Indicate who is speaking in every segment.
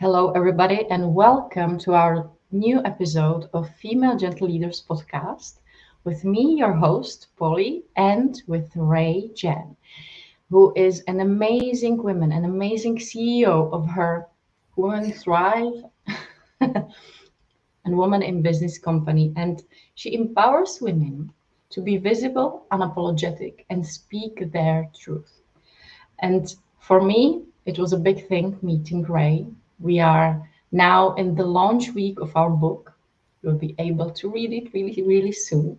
Speaker 1: Hello, everybody, and welcome to our new episode of Female Gentle Leaders podcast with me, your host, Poli, and with Ray Jen, who is an amazing woman, an amazing CEO of her Women Thrive and Woman in Business company. And she empowers women to be visible, unapologetic, and speak their truth. And for me, it was a big thing meeting Ray. We are now in the launch week of our book. You'll be able to read it really, really soon.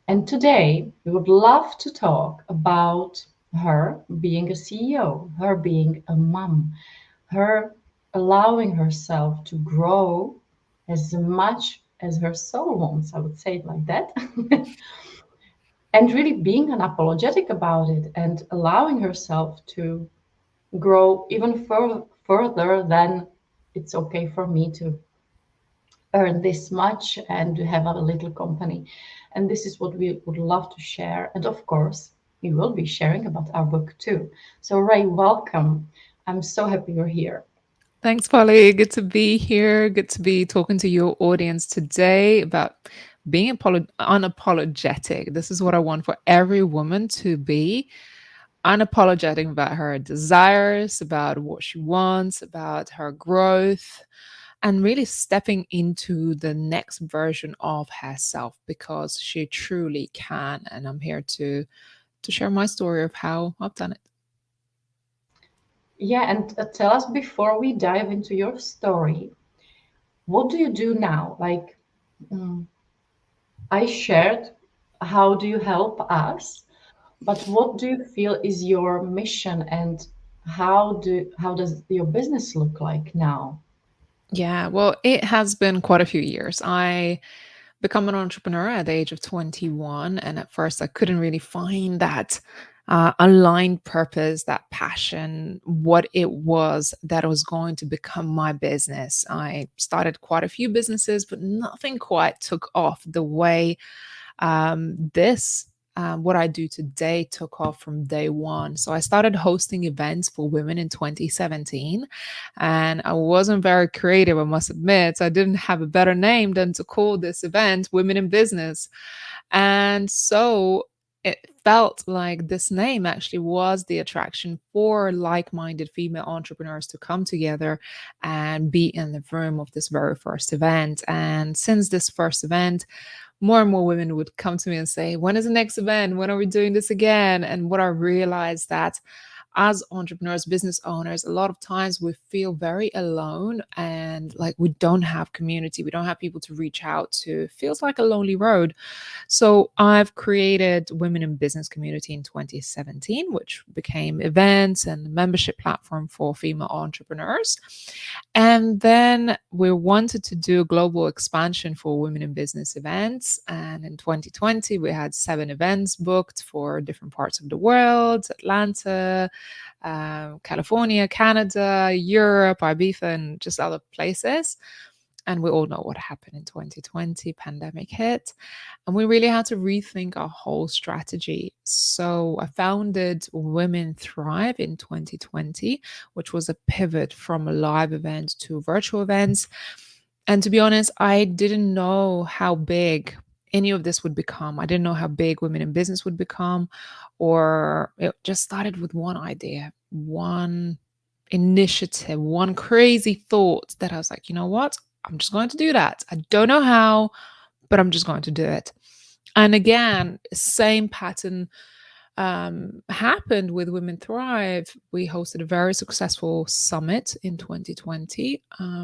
Speaker 1: And today, we would love to talk about her being a CEO, her being a mom, her allowing herself to grow as much as her soul wants. I would say it like that. And really being unapologetic about it and allowing herself to grow even further than it's okay for me to earn this much and to have a little company. And this is what we would love to share. And of course, we will be sharing about our book too. So, Ray, welcome. I'm so happy you're here.
Speaker 2: Thanks, Polly. Good to be here. Good to be talking to your audience today about being unapologetic. This is what I want for every woman to be unapologetic about her desires, about what she wants, about her growth, and really stepping into the next version of herself because she truly can. And I'm here to share my story of how I've done it.
Speaker 1: Yeah, and tell us before we dive into your story, what do you do now? Like, mm, I shared, how do you help us? But what do you feel is your mission and how does your business look like now?
Speaker 2: Yeah, well, it has been quite a few years. I become an entrepreneur at the age of 21. And at first, I couldn't really find that aligned purpose, that passion, what it was that was going to become my business. I started quite a few businesses, but nothing quite took off the way this. What I do today took off from day one. So I started hosting events for women in 2017, and I wasn't very creative, I must admit. I didn't have a better name than to call this event Women in Business. And so it felt like this name actually was the attraction for like minded female entrepreneurs to come together and be in the room of this very first event. And since this first event, more and more women would come to me and say, when is the next event? When are we doing this again? And what I realized that as entrepreneurs, business owners, a lot of times we feel very alone and like we don't have community. We don't have people to reach out to. It feels like a lonely road. So I've created Women in Business Community in 2017, which became events and a membership platform for female entrepreneurs. And then we wanted to do a global expansion for women in business events. And in 2020, we had 7 events booked for different parts of the world: Atlanta, California, Canada, Europe, Ibiza, and just other places. And we all know what happened in 2020, pandemic hit, and we really had to rethink our whole strategy. So I founded Women Thrive in 2020, which was a pivot from a live event to virtual events. And to be honest, I didn't know how big any of this would become. I didn't know how big Women in Business would become, or it just started with one idea, one initiative, one crazy thought that I was like, you know what? I'm just going to do that. I don't know how, but I'm just going to do it. And again, same pattern happened with Women Thrive. We hosted a very successful summit in 2020.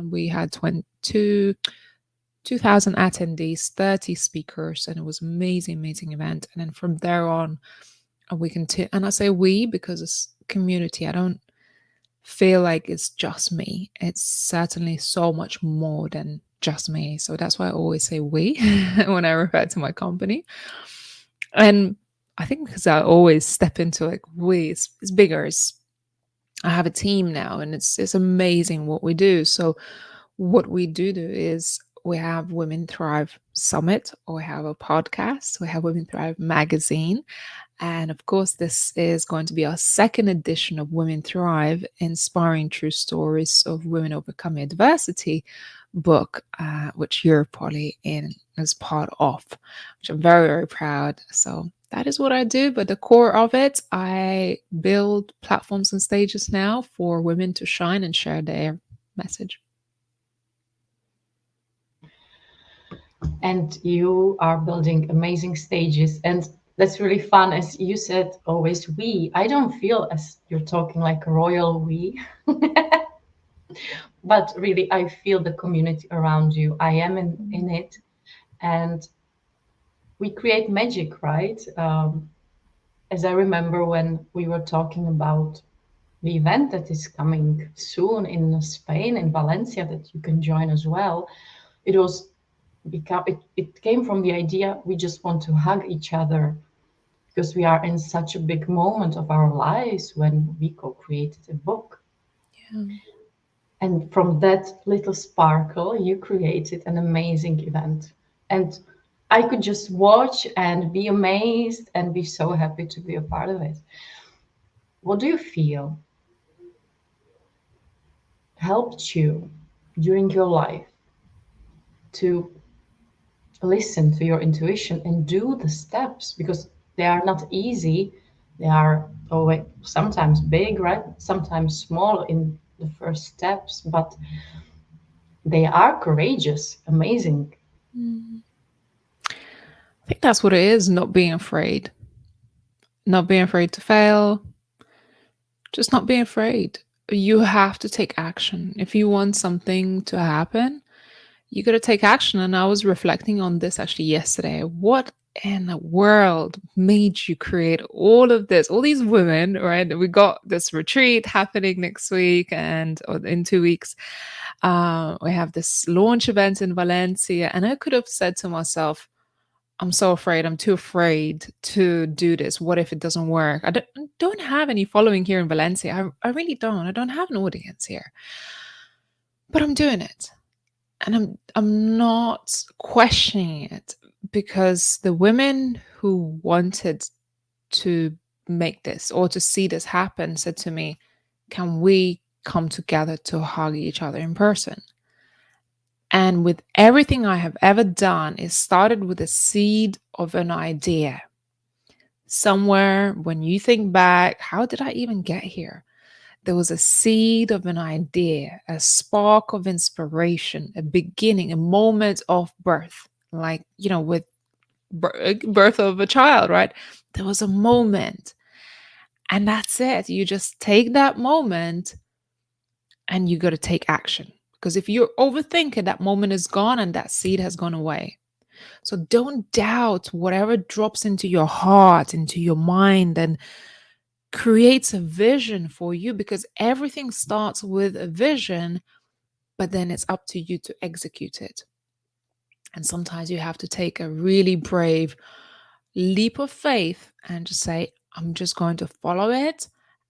Speaker 2: We had 2,000 attendees, 30 speakers, and it was amazing, amazing event. And then from there on, we continue. And I say we because it's community. I don't feel like it's just me. It's certainly so much more than just me. So that's why I always say we when I refer to my company. And I think because I always step into like we, it's bigger. I have a team now, and it's amazing what we do. So what we do is we have Women Thrive Summit, or we have a podcast, we have Women Thrive magazine. And of course, this is going to be our second edition of Women Thrive, Inspiring True Stories of Women Overcoming Adversity book, which you're probably in as part of, which I'm very, very proud. So that is what I do. But the core of it, I build platforms and stages now for women to shine and share their message.
Speaker 1: And you are building amazing stages, and that's really fun. As you said, always we. I don't feel as you're talking like a royal we, but really I feel the community around you. I am in it, and we create magic, right? As I remember when we were talking about the event that is coming soon in Spain, in Valencia, that you can join as well. It was it came from the idea we just want to hug each other because we are in such a big moment of our lives when we co-created a book.
Speaker 2: Yeah.
Speaker 1: And from that little sparkle, you created an amazing event. And I could just watch and be amazed and be so happy to be a part of it. What do you feel helped you during your life to listen to your intuition and do the steps? Because they are not easy. They are always sometimes big, right? Sometimes small in the first steps, but they are courageous, amazing.
Speaker 2: Mm. I think that's what it is, not being afraid. Not being afraid to fail, just not being afraid. You have to take action. If you want something to happen, you got to take action. And I was reflecting on this actually yesterday. What in the world made you create all of this? All these women, right? We got this retreat happening next week and or in 2 weeks. We have this launch event in Valencia. And I could have said to myself, I'm so afraid. I'm too afraid to do this. What if it doesn't work? I don't have any following here in Valencia. I really don't. I don't have an audience here. But I'm doing it. And I'm not questioning it because the women who wanted to make this or to see this happen said to me, "Can we come together to hug each other in person?" And with everything I have ever done, it started with a seed of an idea. Somewhere when you think back, how did I even get here? There was a seed of an idea, a spark of inspiration, a beginning, a moment of birth, like, with birth of a child, right? There was a moment. And that's it. You just take that moment and you got to take action. Because if you're overthinking, that moment is gone and that seed has gone away. So don't doubt whatever drops into your heart, into your mind, and creates a vision for you, because everything starts with a vision, but then it's up to you to execute it. And sometimes you have to take a really brave leap of faith and just say, I'm just going to follow it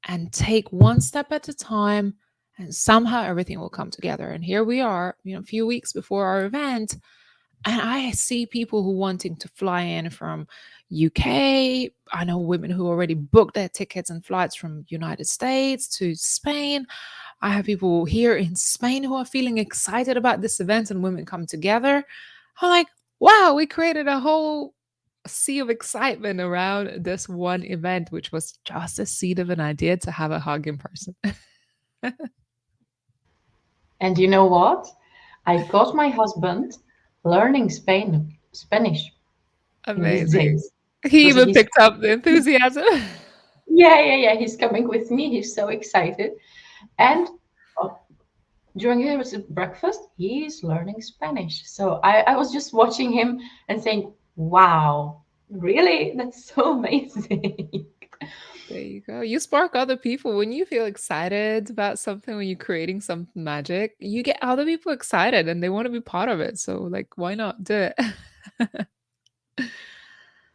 Speaker 2: and take one step at a time, and somehow everything will come together. And here we are, a few weeks before our event, and I see people who wanting to fly in from UK. I know women who already booked their tickets and flights from United States to Spain. I have people here in Spain who are feeling excited about this event, and women come together. I'm like, wow, we created a whole sea of excitement around this one event, which was just a seed of an idea to have a hug in person.
Speaker 1: And you know what? I got my husband learning Spanish in these
Speaker 2: Amazing.
Speaker 1: days
Speaker 2: He
Speaker 1: because
Speaker 2: even
Speaker 1: he's
Speaker 2: picked up the enthusiasm.
Speaker 1: yeah. He's coming with me. He's so excited. And uh, during his breakfast, he's learning Spanish. So I was just watching him and saying, wow, really? That's so amazing.
Speaker 2: There you go. You spark other people when you feel excited about something, when you're creating something magic, you get other people excited and they want to be part of it. So, like, why not do it?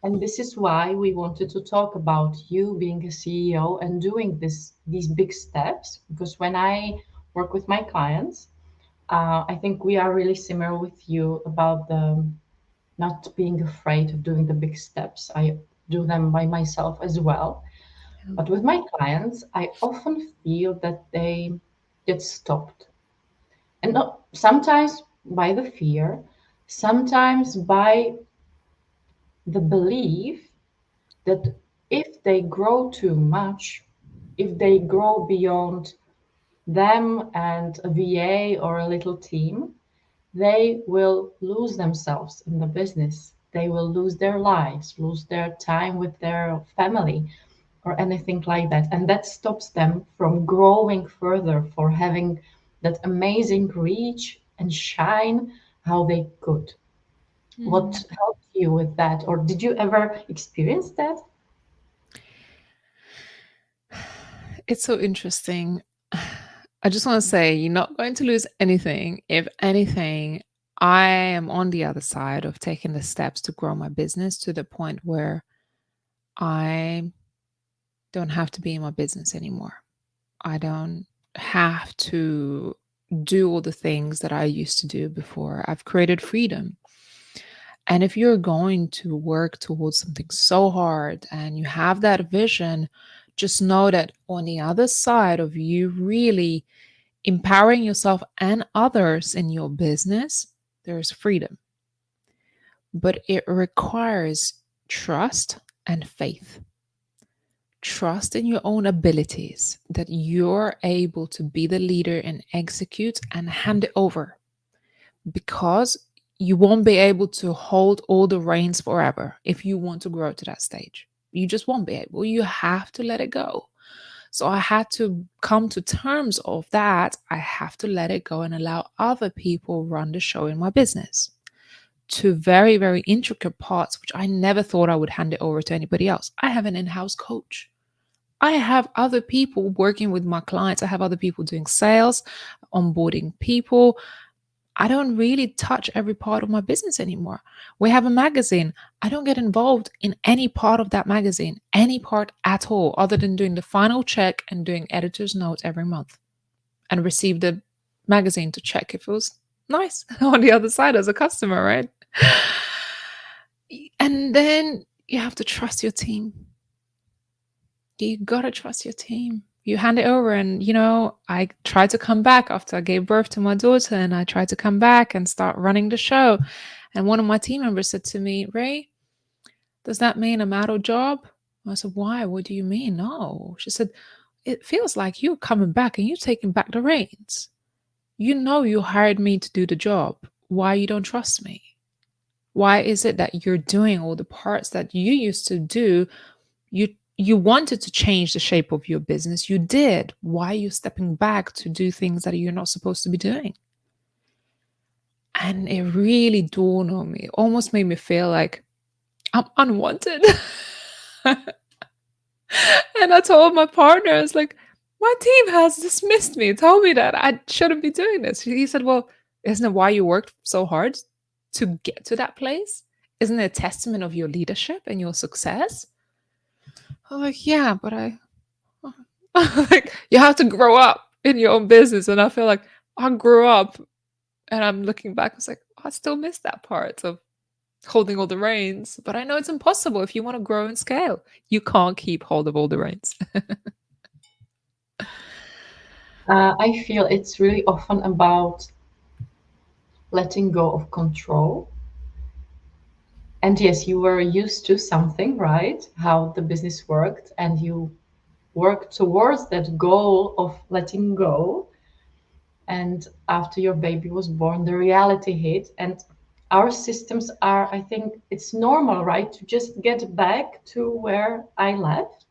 Speaker 1: And this is why we wanted to talk about you being a CEO and doing these big steps. Because when I work with my clients, I think we are really similar with you about the not being afraid of doing the big steps. I do them by myself as well. But with my clients, I often feel that they get stopped. And not, sometimes by the fear, sometimes by the belief that if they grow too much, if they grow beyond them and a VA or a little team, they will lose themselves in the business. They will lose their lives, lose their time with their family, or anything like that. And that stops them from growing further, for having that amazing reach and shine how they could.
Speaker 2: Mm.
Speaker 1: What helped you with that? Or did you ever experience that?
Speaker 2: It's so interesting. I just want to say you're not going to lose anything. If anything, I am on the other side of taking the steps to grow my business to the point where I don't have to be in my business anymore. I don't have to do all the things that I used to do before. I've created freedom. And if you're going to work towards something so hard and you have that vision, just know that on the other side of you really empowering yourself and others in your business, there's freedom. But it requires trust and faith. Trust in your own abilities that you're able to be the leader and execute and hand it over, because you won't be able to hold all the reins forever if you want to grow to that stage. You just won't be able. You have to let it go. So I had to come to terms of that. I have to let it go and allow other people run the show in my business to very, very intricate parts, which I never thought I would hand it over to anybody else. I have an in-house coach. I have other people working with my clients. I have other people doing sales, onboarding people. I don't really touch every part of my business anymore. We have a magazine. I don't get involved in any part of that magazine, any part at all, other than doing the final check and doing editor's notes every month and receive the magazine to check if it was nice on the other side as a customer, right? And then you have to trust your team. You gotta trust your team. You hand it over, and I tried to come back after I gave birth to my daughter, and I tried to come back and start running the show. And one of my team members said to me, Ray, does that mean I'm out of job? I said, why? What do you mean? No. She said, it feels like you're coming back and you're taking back the reins. You know you hired me to do the job. Why you don't trust me? Why is it that you're doing all the parts that you used to do? You wanted to change the shape of your business. You did. Why are you stepping back to do things that you're not supposed to be doing? And it really dawned on me. It almost made me feel like I'm unwanted. And I told my partner, I was like, my team has dismissed me, told me that I shouldn't be doing this. He said, well, isn't it why you worked so hard to get to that place? Isn't it a testament of your leadership and your success? I'm like, yeah, but like, you have to grow up in your own business. And I feel like I grew up and I'm looking back, I was like, I still miss that part of holding all the reins. But I know it's impossible if you want to grow and scale. You can't keep hold of all the reins.
Speaker 1: I feel it's really often about letting go of control. And yes, you were used to something, right? How the business worked, and you worked towards that goal of letting go. And after your baby was born, the reality hit. And our systems are, I think it's normal, right? To just get back to where I left.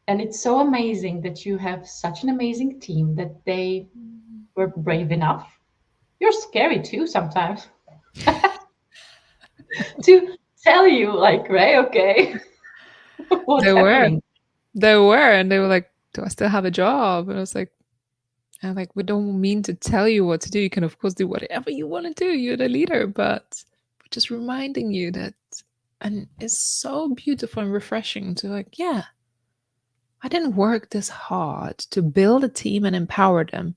Speaker 1: And it's so amazing that you have such an amazing team that they were brave enough. You're scary too sometimes to tell you, like, Ray, okay, what's
Speaker 2: They were.
Speaker 1: happening?
Speaker 2: They were. And they were like, do I still have a job? And I was like, we don't mean to tell you what to do. You can, of course, do whatever you want to do. You're the leader, but we're just reminding you that, and it's so beautiful and refreshing to like, yeah, I didn't work this hard to build a team and empower them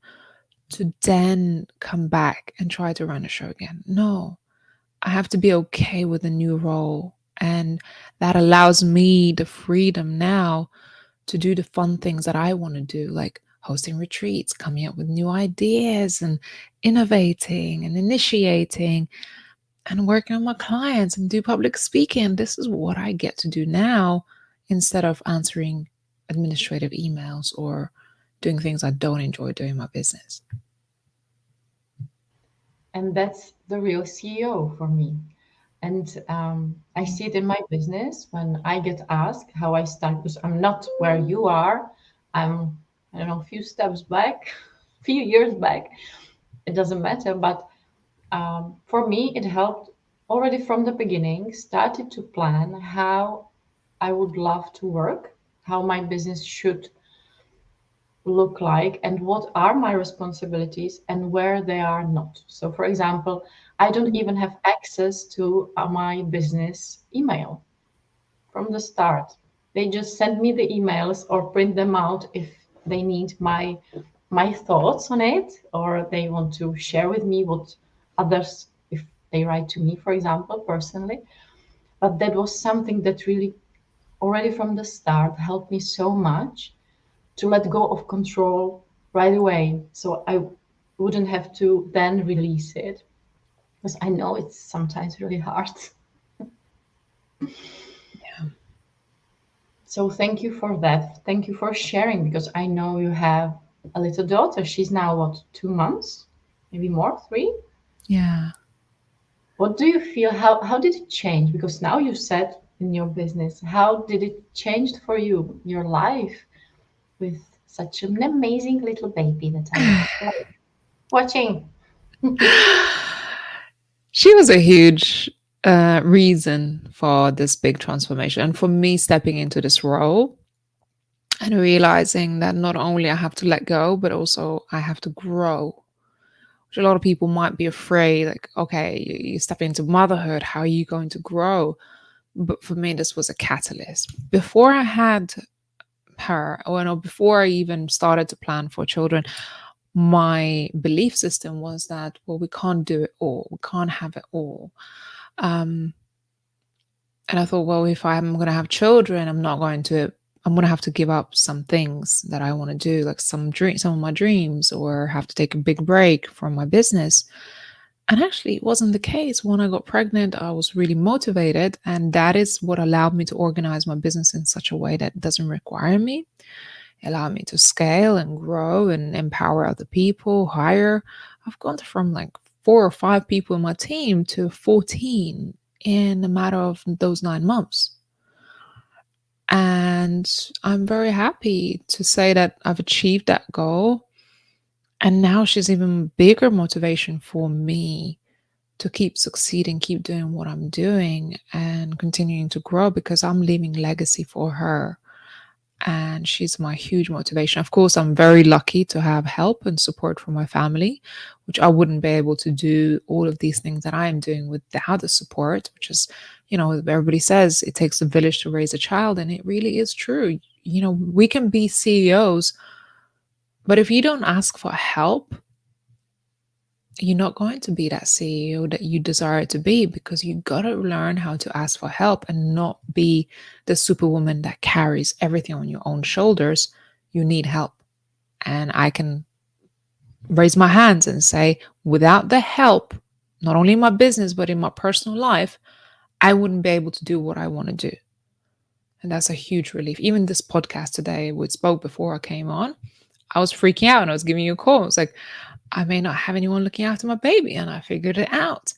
Speaker 2: to then come back and try to run a show again. No, I have to be okay with a new role. And that allows me the freedom now to do the fun things that I want to do, like hosting retreats, coming up with new ideas, and innovating and initiating and working on my clients and do public speaking. This is what I get to do now instead of answering administrative emails or doing things I don't enjoy doing in my business.
Speaker 1: And that's the real CEO for me. And I see it in my business when I get asked how I start, because I'm not where you are. I'm, I don't know, a few steps back, a few years back. It doesn't matter. But for me, it helped already from the beginning, started to plan how I would love to work, how my business should look like, and what are my responsibilities and where they are not. So, for example, I don't even have access to my business email from the start. They just send me the emails or print them out if they need my thoughts on it, or they want to share with me what others, if they write to me, for example, personally. But that was something that really already from the start helped me so much to let go of control right away. So I wouldn't have to then release it, because I know it's sometimes really hard.
Speaker 2: Yeah.
Speaker 1: So thank you for that. Thank you for sharing, because I know you have a little daughter. She's now what, 2 months? Maybe more, three?
Speaker 2: Yeah.
Speaker 1: What do you feel? How did it change? Because now you said in your business, how did it change for you, your life with such an amazing little baby that I'm watching?
Speaker 2: She was a huge reason for this big transformation and for me stepping into this role and realizing that not only I have to let go, but also I have to grow. Which a lot of people might be afraid, like, okay, you step into motherhood, how are you going to grow? But for me, this was a catalyst. Before I had her, or no, before I even started to plan for children, my belief system was that, well, we can't do it all, we can't have it all. Um, and I thought, well, if I'm going to have children, I'm going to have to give up some things that I want to do, like some of my dreams, or have to take a big break from my business. And actually, it wasn't the case. When I got pregnant, I was really motivated. And that is what allowed me to organize my business in such a way that doesn't require me. It allowed me to scale and grow and empower other people, hire. I've gone from like 4 or 5 people in my team to 14 in a matter of those 9 months. And I'm very happy to say that I've achieved that goal. And now she's even bigger motivation for me to keep succeeding, keep doing what I'm doing and continuing to grow because I'm leaving legacy for her. And she's my huge motivation. Of course, I'm very lucky to have help and support from my family, which I wouldn't be able to do all of these things that I am doing without the support, which is, everybody says it takes a village to raise a child. And it really is true. We can be CEOs, but if you don't ask for help, you're not going to be that CEO that you desire to be, because you got to learn how to ask for help and not be the superwoman that carries everything on your own shoulders. You need help. And I can raise my hands and say, without the help, not only in my business, but in my personal life, I wouldn't be able to do what I want to do. And that's a huge relief. Even this podcast today, we spoke before I came on, I was freaking out and I was giving you a call. It's like, I may not have anyone looking after my baby, and I figured it out.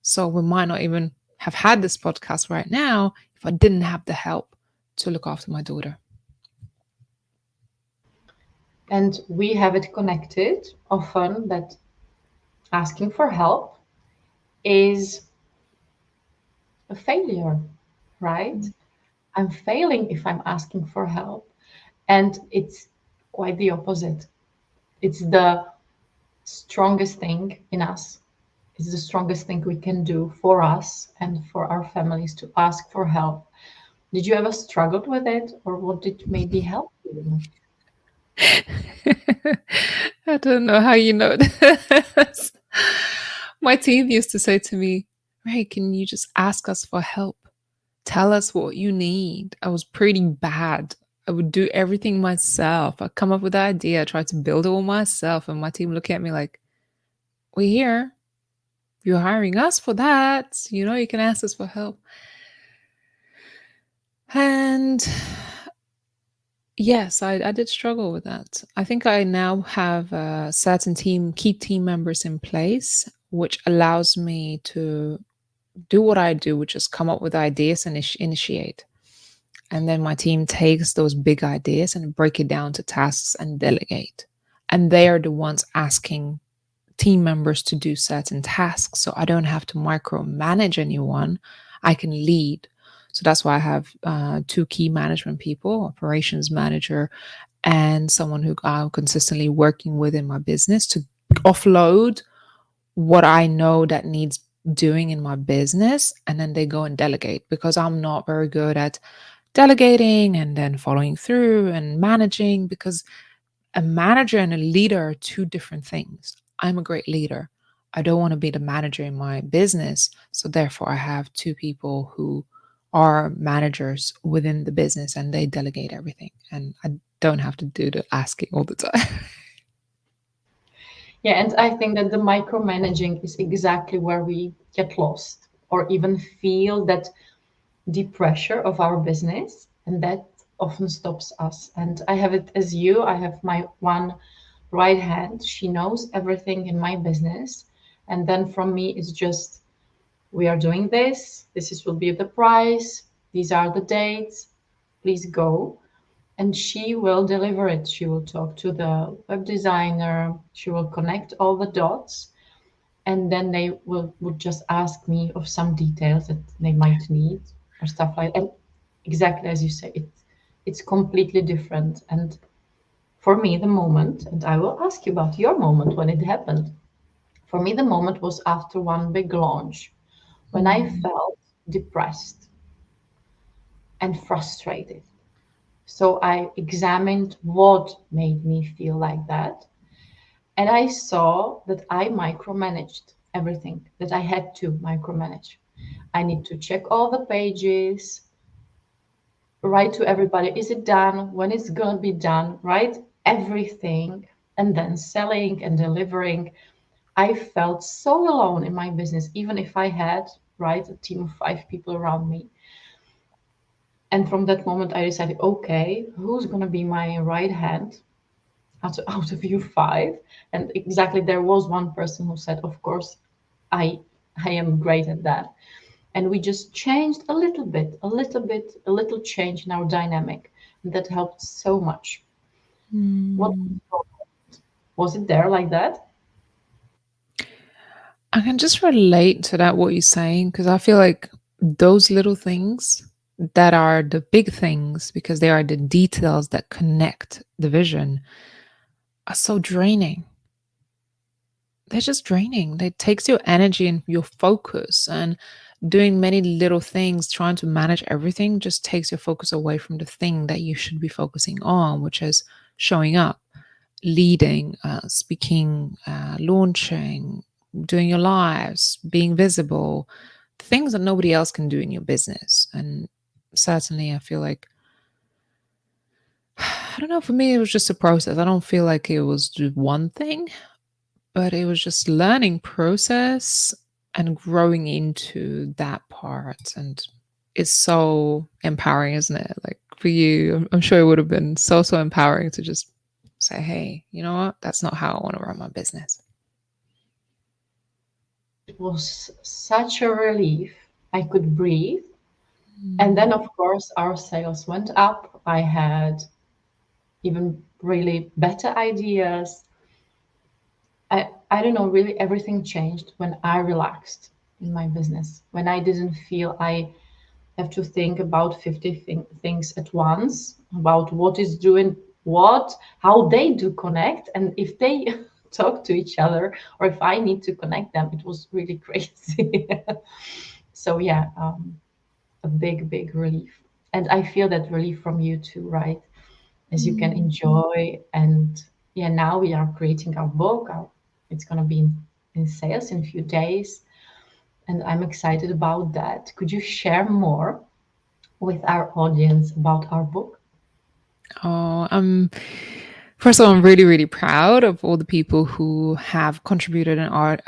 Speaker 2: So we might not even have had this podcast right now if I didn't have the help to look after my daughter.
Speaker 1: And we have it connected often that asking for help is a failure, right? I'm failing if I'm asking for help. And it's quite the opposite. It's the strongest thing in us. It's the strongest thing we can do for us and for our families, to ask for help. Did you ever struggle with it, or what did maybe help you?
Speaker 2: That don't know how you know this. My team used to say to me, Ray, can you just ask us for help? Tell us what you need. I was pretty bad. I would do everything myself. I'd come up with the idea, try to build it all myself, and my team look at me like, we're here. You're hiring us for that. You know, you can ask us for help. And yes, I did struggle with that. I think I now have a certain key team members in place, which allows me to do what I do, which is come up with ideas and initiate. And then my team takes those big ideas and break it down to tasks and delegate. And they are the ones asking team members to do certain tasks. So I don't have to micromanage anyone. I can lead. So that's why I have two key management people, operations manager, and someone who I'm consistently working with in my business to offload what I know that needs doing in my business. And then they go and delegate because I'm not very good at delegating and then following through and managing, because a manager and a leader are two different things. I'm a great leader. I don't want to be the manager in my business. So therefore, I have two people who are managers within the business and they delegate everything. And I don't have to do the asking all the time.
Speaker 1: Yeah, and I think that the micromanaging is exactly where we get lost or even feel that the pressure of our business, and that often stops us. And I have it as you. I have my one right hand. She knows everything in my business. And then from me, it's just, we are doing this. Will be the price. These are the dates. Please go. And she will deliver it. She will talk to the web designer. She will connect all the dots. And then they would just ask me of some details that they might need or stuff like that. And exactly as you say, it's completely different. And for me, the moment, and I will ask you about your moment when it happened. For me, the moment was after one big launch when I
Speaker 2: Mm.
Speaker 1: felt depressed and frustrated. So I examined what made me feel like that. And I saw that I micromanaged everything, that I had to micromanage. I need to check all the pages, write to everybody, is it done? When it's going to be done, right? Everything. And then selling and delivering. I felt so alone in my business, even if I had, right, a team of 5 people around me. And from that moment, I decided, okay, who's going to be my right hand out of you 5? And exactly, there was one person who said, of course, I I am great at that. And we just changed a little change in our dynamic. And that helped so much. What
Speaker 2: Mm.
Speaker 1: was it there like that?
Speaker 2: I can just relate to that, what you're saying, because I feel like those little things that are the big things, because they are the details that connect the vision, are so draining. They're just draining. They takes your energy and your focus, and doing many little things, trying to manage everything just takes your focus away from the thing that you should be focusing on, which is showing up, leading, speaking, launching, doing your lives, being visible, things that nobody else can do in your business. And certainly, I feel like, I don't know, for me, it was just a process. I don't feel like it was just one thing, but it was just learning process and growing into that part. And it's so empowering, isn't it? Like for you, I'm sure it would have been so, so empowering to just say, hey, you know what? That's not how I want to run my business.
Speaker 1: It was such a relief. I could breathe. And then,
Speaker 2: Mm.
Speaker 1: of course, our sales went up. I had even really better ideas. I don't know, really everything changed when I relaxed in my business, when I didn't feel I have to think about 50 things at once, about what is doing what, how they do connect, and if they talk to each other, or if I need to connect them. It was really crazy. So, yeah, a big, big relief. And I feel that relief from you too, right? As you can
Speaker 2: Mm.
Speaker 1: enjoy and yeah, now we are creating our book. It's going to be in sales in a few days, and I'm excited about that. Could you share more with our audience about our book?
Speaker 2: Oh, first of all, I'm really, really proud of all the people who have contributed an art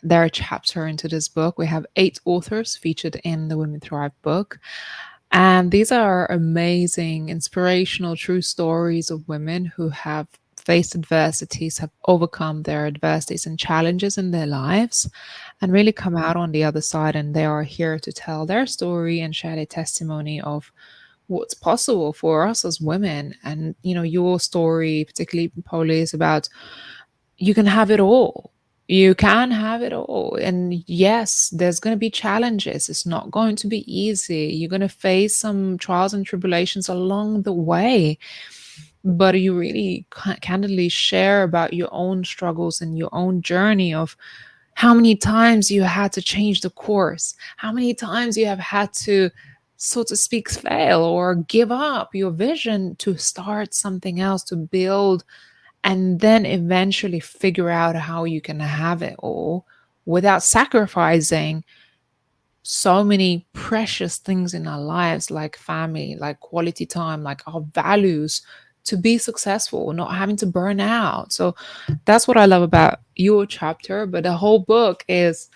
Speaker 2: their chapter into this book. We have 8 authors featured in the Women Thrive book. And these are amazing, inspirational, true stories of women who have faced adversities, have overcome their adversities and challenges in their lives, and really come out on the other side. And they are here to tell their story and share their testimony of what's possible for us as women. And, your story, particularly Poli, is about you can have it all. You can have it all. And yes, there's going to be challenges. It's not going to be easy. You're going to face some trials and tribulations along the way. But you really candidly share about your own struggles and your own journey of how many times you had to change the course, how many times you have had to, so to speak, fail or give up your vision to start something else, to build, and then eventually figure out how you can have it all without sacrificing so many precious things in our lives, like family, like quality time, like our values, to be successful, not having to burn out. So that's what I love about your chapter. But the whole book is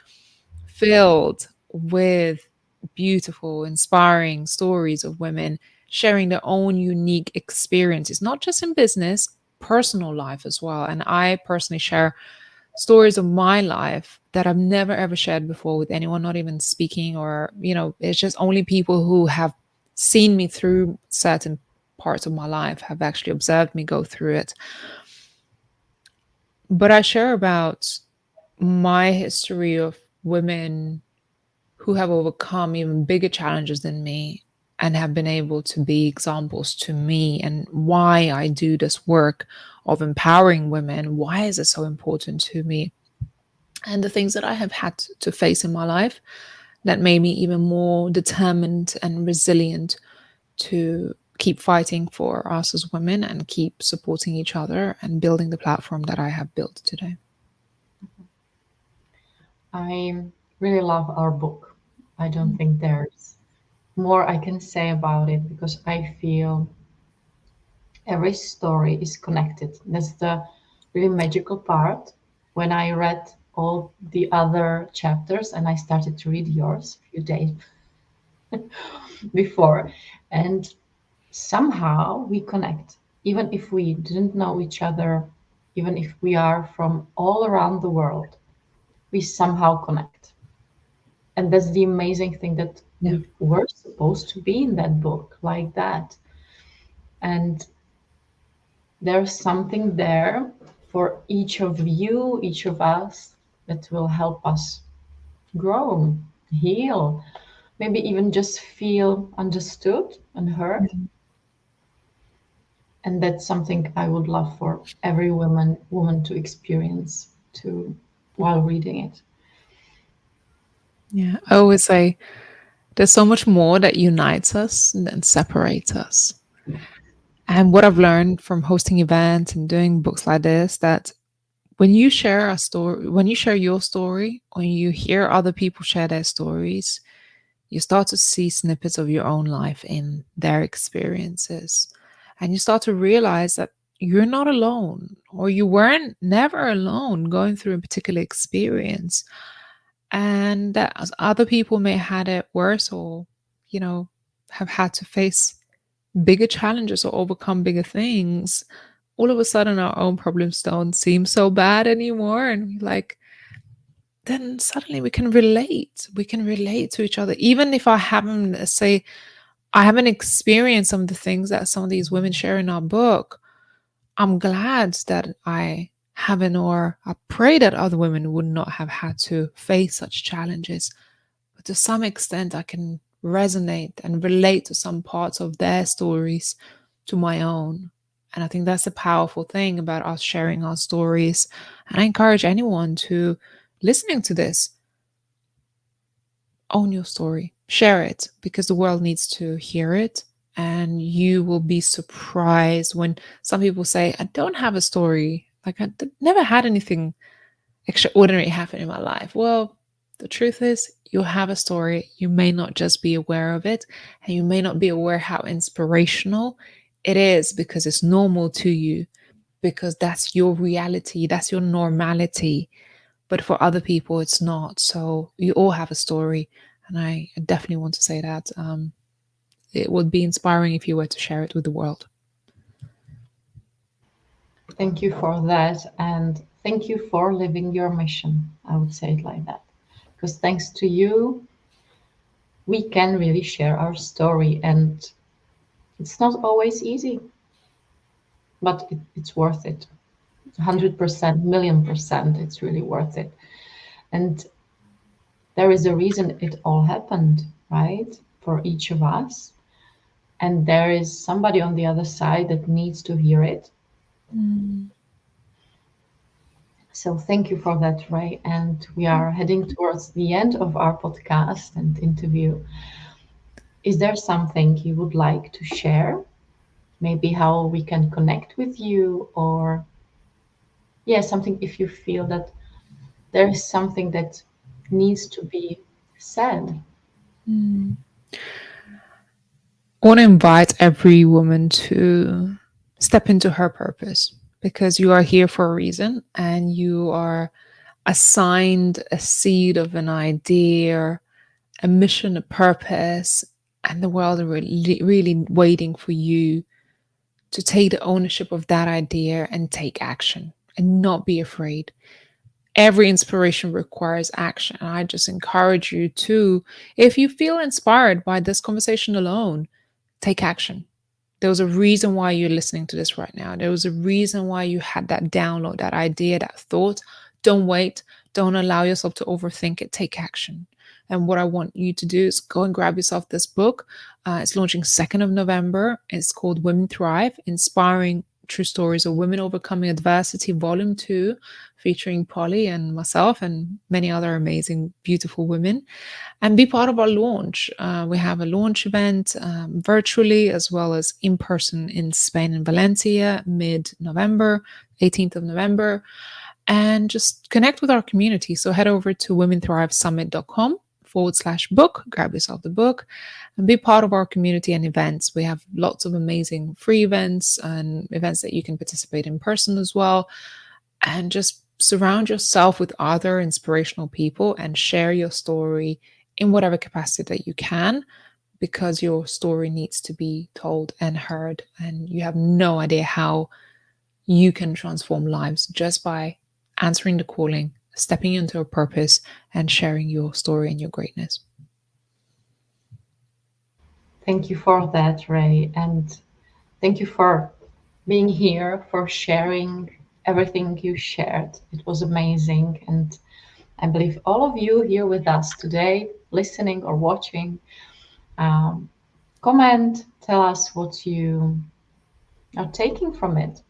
Speaker 2: filled with beautiful, inspiring stories of women sharing their own unique experiences, not just in business, personal life as well. And I personally share stories of my life that I've never ever shared before with anyone, not even speaking, or, it's just only people who have seen me through certain parts of my life have actually observed me go through it. But I share about my history of women who have overcome even bigger challenges than me and have been able to be examples to me, and why I do this work of empowering women. Why is it so important to me? And the things that I have had to face in my life that made me even more determined and resilient to keep fighting for us as women and keep supporting each other and building the platform that I have built today.
Speaker 1: I really love our book. I don't think there's more I can say about it because I feel every story is connected. That's the really magical part. When I read all the other chapters and I started to read yours a few days before, and somehow we connect, even if we didn't know each other, even if we are from all around the world, we somehow connect. And that's the amazing thing that
Speaker 2: Yeah.
Speaker 1: we were supposed to be in that book like that. And there's something there for each of you, each of us, that will help us grow, heal, maybe even just feel understood and heard. And that's something I would love for every woman to experience to while reading it.
Speaker 2: Yeah. I always say there's so much more that unites us than separates us. And what I've learned from hosting events and doing books like this, that when you share a story, when you share your story, when you hear other people share their stories, you start to see snippets of your own life in their experiences. And you start to realize that you're not alone, or you weren't never alone going through a particular experience. And that other people may have had it worse, or, have had to face bigger challenges or overcome bigger things. All of a sudden, our own problems don't seem so bad anymore. And like, then suddenly we can relate. We can relate to each other. Even if I haven't, say, I haven't experienced some of the things that some of these women share in our book, I'm glad that I haven't, or I pray that other women would not have had to face such challenges. But to some extent, I can resonate and relate to some parts of their stories to my own. And I think that's a powerful thing about us sharing our stories. And I encourage anyone to listening to this, own your story, share it, because the world needs to hear it And you will be surprised when some people say, I don't have a story. Like, never had anything extraordinary happen in my life. Well, the truth is, you have a story. You may not just be aware of it, and you may not be aware how inspirational it is because it's normal to you, because that's your reality, that's your normality. But for other people, it's not. So you all have a story. And I definitely want to say that it would be inspiring if you were to share it with the world.
Speaker 1: Thank you for that. And thank you for living your mission. I would say it like that. Because thanks to you, we can really share our story. And it's not always easy, but it's worth it. 100%, million percent, it's really worth it. And there is a reason it all happened, right? For each of us. And there is somebody on the other side that needs to hear it.
Speaker 2: Mm.
Speaker 1: So thank you for that, Ray. And we are heading towards the end of our podcast and interview. Is there something you would like to share? Maybe how we can connect with you, or yeah, something if you feel that there is something that needs to be said.
Speaker 2: Mm. I want to invite every woman to step into her purpose, because you are here for a reason and you are assigned a seed of an idea, a mission, a purpose, and the world are really, really waiting for you to take the ownership of that idea and take action and not be afraid. Every inspiration requires action. And I just encourage you to, if you feel inspired by this conversation alone, take action. There was a reason why you're listening to this right now. There was a reason why you had that download, that idea, that thought. Don't wait. Don't allow yourself to overthink it. Take action. And what I want you to do is go and grab yourself this book. It's launching 2nd of November. It's called Women Thrive, Inspiring True Stories of Women Overcoming Adversity, Volume 2, featuring Polly and myself and many other amazing, beautiful women, and be part of our launch. We have a launch event virtually as well as in person in Spain and Valencia, mid November, 18th of November, and just connect with our community. So head over to womenthrivesummit.com/book, grab yourself the book, and be part of our community and events. We have lots of amazing free events and events that you can participate in person as well. And just surround yourself with other inspirational people and share your story in whatever capacity that you can, because your story needs to be told and heard. And you have no idea how you can transform lives just by answering the calling, stepping into a purpose, and sharing your story and your greatness.
Speaker 1: Thank you for that, Ray. And thank you for being here, for sharing everything you shared. It was amazing. And I believe all of you here with us today, listening or watching, um, comment, tell us what you are taking from it.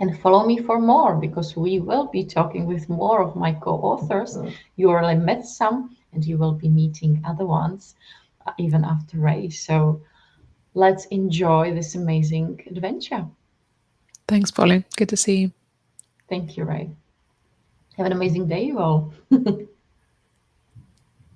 Speaker 1: And follow me for more, because we will be talking with more of my co authors. You already met some, and you will be meeting other ones even after Ray. So let's enjoy this amazing adventure.
Speaker 2: Thanks, Polly. Good to see you.
Speaker 1: Thank you, Ray. Have an amazing day, you all.